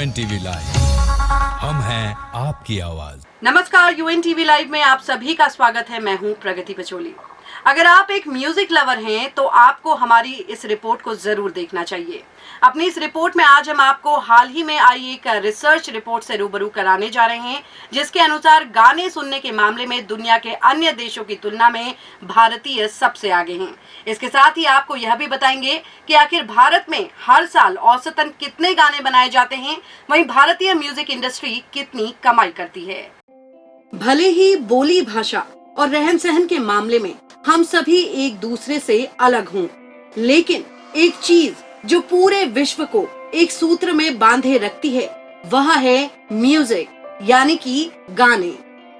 UNTV live, हम हैं आपकी आवाज। नमस्कार, UNTV लाइव में आप सभी का स्वागत है। मैं हूं प्रगति पचोली। अगर आप एक म्यूजिक लवर हैं तो आपको हमारी इस रिपोर्ट को जरूर देखना चाहिए। अपनी इस रिपोर्ट में आज हम आपको हाल ही में आई एक रिसर्च रिपोर्ट से रूबरू कराने जा रहे हैं, जिसके अनुसार गाने सुनने के मामले में दुनिया के अन्य देशों की तुलना में भारतीय सबसे आगे हैं। इसके साथ ही आपको यह भी बताएंगे कि आखिर भारत में हर साल औसतन कितने गाने बनाए जाते हैं, वहीं भारतीय म्यूजिक इंडस्ट्री कितनी कमाई करती है। भले ही बोली भाषा और रहन सहन के मामले में हम सभी एक दूसरे से अलग हों, लेकिन एक चीज जो पूरे विश्व को एक सूत्र में बांधे रखती है वह है म्यूजिक, यानी कि गाने।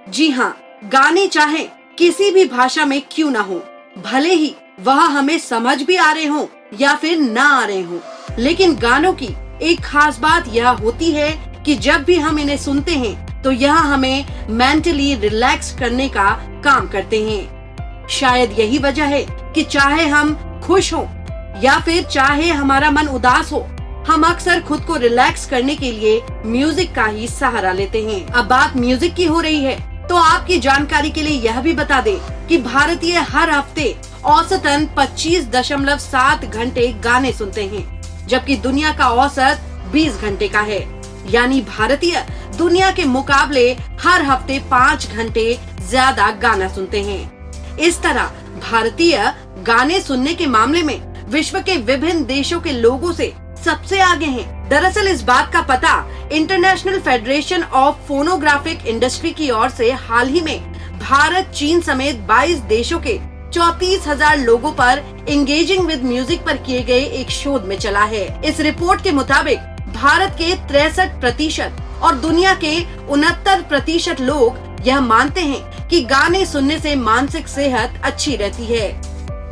जी हाँ, गाने चाहे किसी भी भाषा में क्यों ना हो, भले ही वह हमें समझ भी आ रहे हो या फिर ना आ रहे हो, लेकिन गानों की एक खास बात यह होती है कि जब भी हम इन्हें सुनते हैं तो यह हमें मेंटली रिलैक्स करने का काम करते हैं। शायद यही वजह है कि चाहे हम खुश हों या फिर चाहे हमारा मन उदास हो, हम अक्सर खुद को रिलैक्स करने के लिए म्यूजिक का ही सहारा लेते हैं। अब बात म्यूजिक की हो रही है तो आपकी जानकारी के लिए यह भी बता दें कि भारतीय हर हफ्ते औसतन 25.7 घंटे गाने सुनते हैं, जबकि दुनिया का औसत 20 घंटे का है। यानी भारतीय दुनिया के मुकाबले हर हफ्ते 5 घंटे ज्यादा गाना सुनते हैं। इस तरह भारतीय गाने सुनने के मामले में विश्व के विभिन्न देशों के लोगों से सबसे आगे हैं। दरअसल इस बात का पता international federation of phonographic industry की ओर से हाल ही में भारत, चीन समेत 22 देशों के 34,000 लोगों पर एंगेजिंग विद म्यूजिक पर किए गए एक शोध में चला है। इस रिपोर्ट के मुताबिक भारत के 63% और दुनिया के 69% लोग यह मानते हैं कि गाने सुनने से मानसिक सेहत अच्छी रहती है।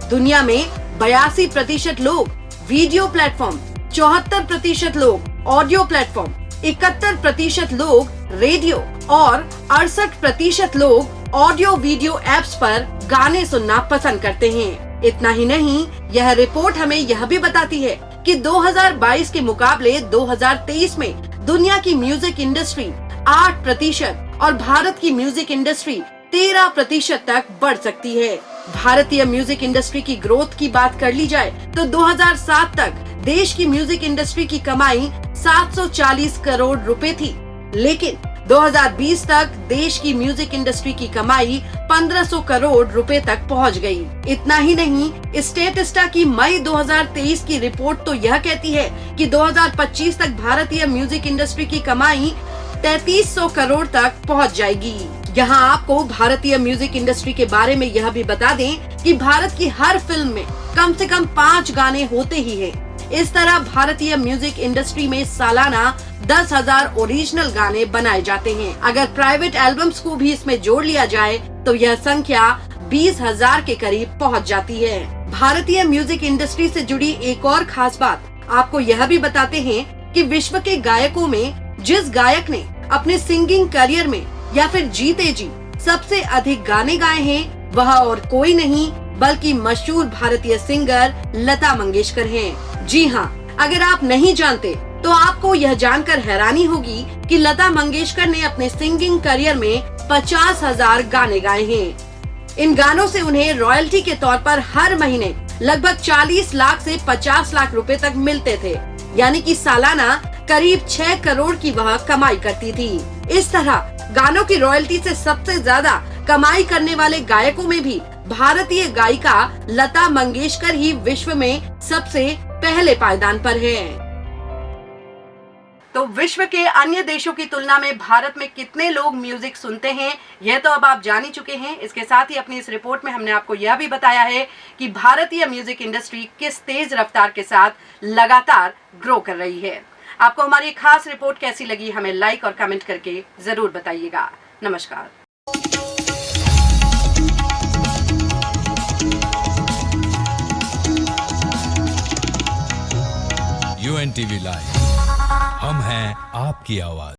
दुनिया में 82% लोग वीडियो प्लेटफॉर्म, 74% लोग ऑडियो प्लेटफॉर्म, 71% लोग रेडियो और 68% लोग ऑडियो वीडियो एप्स पर गाने सुनना पसंद करते हैं। इतना ही नहीं, यह रिपोर्ट हमें यह भी बताती है कि 2022 के मुकाबले 2023 में दुनिया की म्यूजिक इंडस्ट्री 8% और भारत की म्यूजिक इंडस्ट्री 13% तक बढ़ सकती है। भारतीय म्यूजिक इंडस्ट्री की ग्रोथ की बात कर ली जाए तो 2007 तक देश की म्यूजिक इंडस्ट्री की कमाई 740 करोड़ रुपए थी, लेकिन 2020 तक देश की म्यूजिक इंडस्ट्री की कमाई 1500 करोड़ रुपए तक पहुंच गई। इतना ही नहीं, स्टेटिस्टा की मई 2023 की रिपोर्ट तो यह कहती है कि 2025 तक भारतीय म्यूजिक इंडस्ट्री की कमाई 3300 करोड़ तक पहुंच जाएगी। यहाँ आपको भारतीय म्यूजिक इंडस्ट्री के बारे में यह भी बता दें कि भारत की हर फिल्म में कम से कम 5 गाने होते ही हैं। इस तरह भारतीय म्यूजिक इंडस्ट्री में सालाना 10,000 ओरिजिनल गाने बनाए जाते हैं। अगर प्राइवेट एल्बम्स को भी इसमें जोड़ लिया जाए तो यह संख्या 20,000 के करीब पहुंच जाती है। भारतीय म्यूजिक इंडस्ट्री से जुड़ी एक और खास बात आपको यह भी बताते हैं कि विश्व के गायकों में जिस गायक ने अपने सिंगिंग करियर में या फिर जीते जी सबसे अधिक गाने गाए हैं, वह और कोई नहीं बल्कि मशहूर भारतीय सिंगर लता मंगेशकर हैं। जी हाँ, अगर आप नहीं जानते तो आपको यह जानकर हैरानी होगी कि लता मंगेशकर ने अपने सिंगिंग करियर में 50,000 गाने गाए हैं। इन गानों से उन्हें रॉयल्टी के तौर पर हर महीने लगभग 40 लाख से 50 लाख रुपए तक मिलते थे, यानी कि सालाना करीब 6 करोड़ की वह कमाई करती थी। इस तरह गानों की रॉयल्टी से सबसे ज्यादा कमाई करने वाले गायकों में भी भारतीय गायिका लता मंगेशकर ही विश्व में सबसे पहले पायदान पर है। तो विश्व के अन्य देशों की तुलना में भारत में कितने लोग म्यूजिक सुनते हैं, यह तो अब आप जान ही चुके हैं। इसके साथ ही अपनी इस रिपोर्ट में हमने आपको यह भी बताया है कि भारतीय म्यूजिक इंडस्ट्री किस तेज रफ्तार के साथ लगातार ग्रो कर रही है। आपको हमारी खास रिपोर्ट कैसी लगी, हमें लाइक और कमेंट करके जरूर बताइएगा। नमस्कार। UNTV लाइव, हम हैं आपकी आवाज।